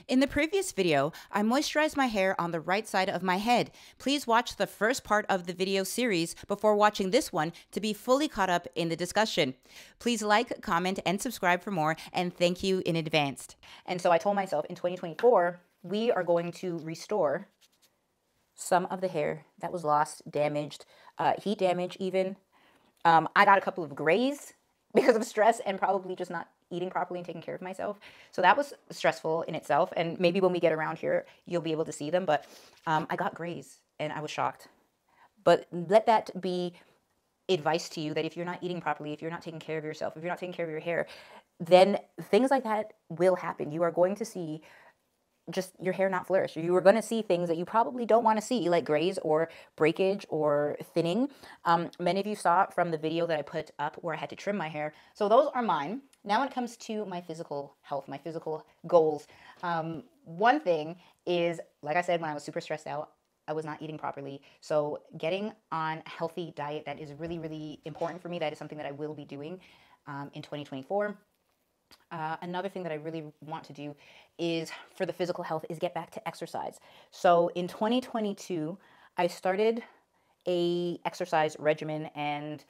In the previous video, I moisturized my hair on the right side of my head. Please watch the first part of the video series before watching this one to be fully caught up in the discussion. Please like, comment, and subscribe for more, and thank you in advance. And so I told myself in 2024, we are going to restore some of the hair that was lost, damaged, heat damage even. I got a couple of grays because of stress and probably just not eating properly and taking care of myself. So that was stressful in itself. And maybe when we get around here, you'll be able to see them. But I got grays and I was shocked. But let that be advice to you that if you're not eating properly, if you're not taking care of yourself, if you're not taking care of your hair, then things like that will happen. You are going to see just your hair not flourish. You are going to see things that you probably don't want to see, like grays or breakage or thinning. Many of you saw from the video that I put up where I had to trim my hair. So those are mine. Now when it comes to my physical health, my physical goals, one thing is, like I said, when I was super stressed out, I was not eating properly. So getting on a healthy diet, that is really, really important for me. That is something that I will be doing in 2024. Another thing that I really want to do is for the physical health is get back to exercise. So in 2022, I started a exercise regimen and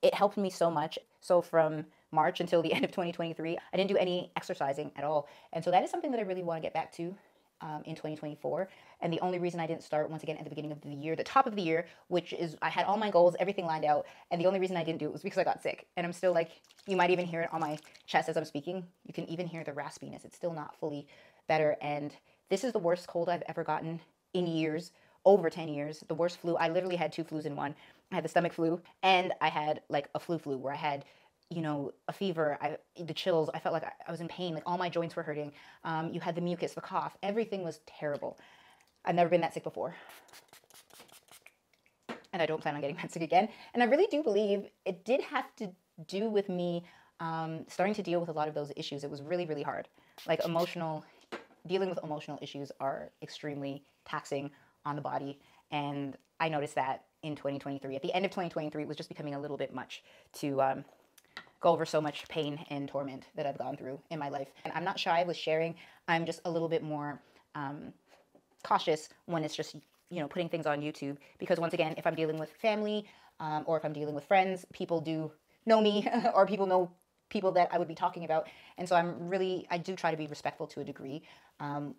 it helped me so much. So from March until the end of 2023, I didn't do any exercising at all. And so that is something that I really want to get back to in 2024. And the only reason I didn't start once again at the beginning of the year, the top of the year, which is I had all my goals, everything lined out. And the only reason I didn't do it was because I got sick. And I'm still like, you might even hear it on my chest as I'm speaking. You can even hear the raspiness. It's still not fully better. And this is the worst cold I've ever gotten in years, over 10 years. The worst flu. I literally had 2 flus in one. I had the stomach flu and I had like a flu where I had, you know, a fever, the chills. I felt like I was in pain. Like all my joints were hurting. You had the mucus, the cough. Everything was terrible. I've never been that sick before. And I don't plan on getting that sick again. And I really do believe it did have to do with me starting to deal with a lot of those issues. It was really, really hard. Like dealing with emotional issues are extremely taxing on the body. And I noticed that in 2023. At the end of 2023, it was just becoming a little bit much to go over so much pain and torment that I've gone through in my life. And I'm not shy with sharing. I'm just a little bit more cautious when it's just, you know, putting things on YouTube. Because once again, if I'm dealing with family or if I'm dealing with friends, people do know me or people know people that I would be talking about. And so I do try to be respectful to a degree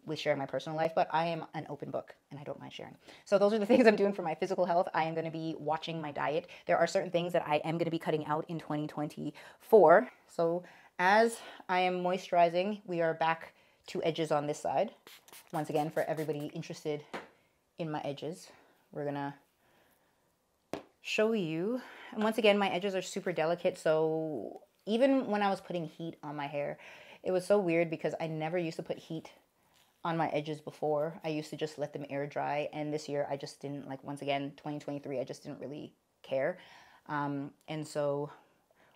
with sharing my personal life, but I am an open book and I don't mind sharing. So those are the things I'm doing for my physical health. I am going to be watching my diet. There are certain things that I am going to be cutting out in 2024. So as I am moisturizing, we are back to edges on this side. Once again, for everybody interested in my edges, we're going to show you. And once again, my edges are super delicate. So even when I was putting heat on my hair, it was so weird because I never used to put heat on my edges before. I used to just let them air dry. And this year I just didn't, like, once again, 2023, I just didn't really care. And so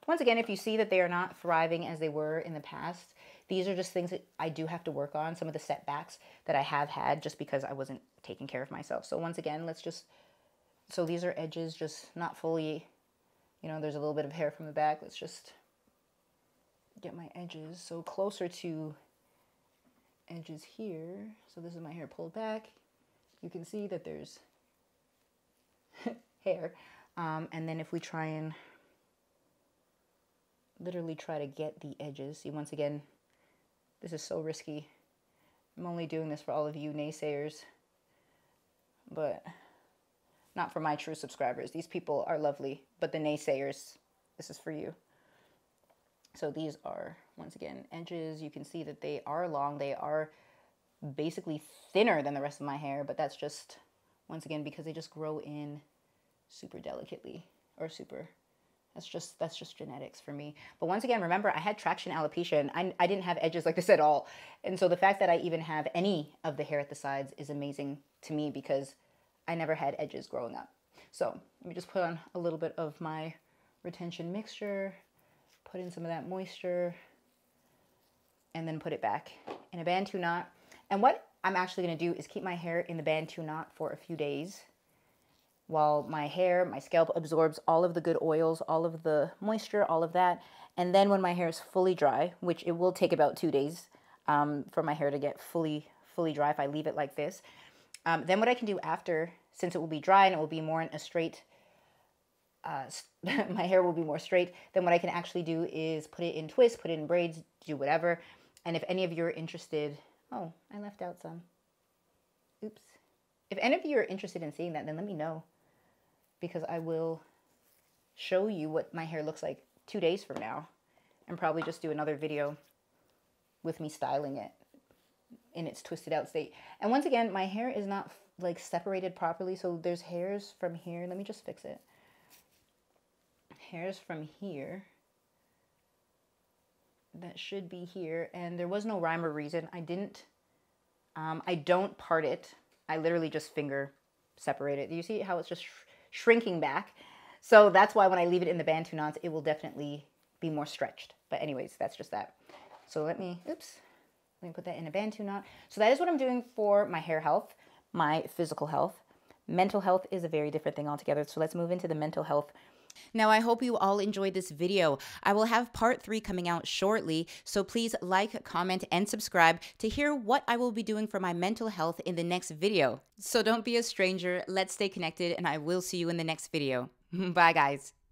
once again, if you see that they are not thriving as they were in the past, these are just things that I do have to work on. Some of the setbacks that I have had just because I wasn't taking care of myself. So once again, so these are edges just not fully, you know, there's a little bit of hair from the back. Let's just get my edges so closer to edges here. So this is my hair pulled back. You can see that there's hair. And then if we try and literally try to get the edges, see, once again, this is so risky. I'm only doing this for all of you naysayers, but not for my true subscribers. These people are lovely, but the naysayers, this is for you. So these are, once again, edges. You can see that they are long. They are basically thinner than the rest of my hair, but that's just, once again, because they just grow in super delicately or super. That's just genetics for me. But once again, remember, I had traction alopecia and I didn't have edges like this at all. And so the fact that I even have any of the hair at the sides is amazing to me because I never had edges growing up. So let me just put on a little bit of my retention mixture, put in some of that moisture, and then put it back in a Bantu knot. And what I'm actually going to do is keep my hair in the Bantu knot for a few days while my scalp absorbs all of the good oils, all of the moisture, all of that. And then when my hair is fully dry, which it will take about 2 days, for my hair to get fully dry if I leave it like this. Then what I can do after, since it will be dry and it will be more in a straight, my hair will be more straight, then what I can actually do is put it in twists, put it in braids, do whatever. And if any of you are interested, oh, I left out some. Oops. If any of you are interested in seeing that, then let me know, because I will show you what my hair looks like 2 days from now, and probably just do another video with me styling it in its twisted out state. And once again, my hair is not like separated properly, so there's hairs from here. Let me just fix it. Hairs from here that should be here, and there was no rhyme or reason. I don't part it. I literally just finger separate it. Do you see how it's just shrinking back? So that's why when I leave it in the Bantu knots, it will definitely be more stretched. But anyways, that's just that. So let me put that in a Bantu knot. So that is what I'm doing for my hair health, my physical health. Mental health is a very different thing altogether. So let's move into the mental health. Now, I hope you all enjoyed this video. I will have part 3 coming out shortly, so please like, comment, and subscribe to hear what I will be doing for my mental health in the next video. So don't be a stranger, let's stay connected, and I will see you in the next video. Bye, guys.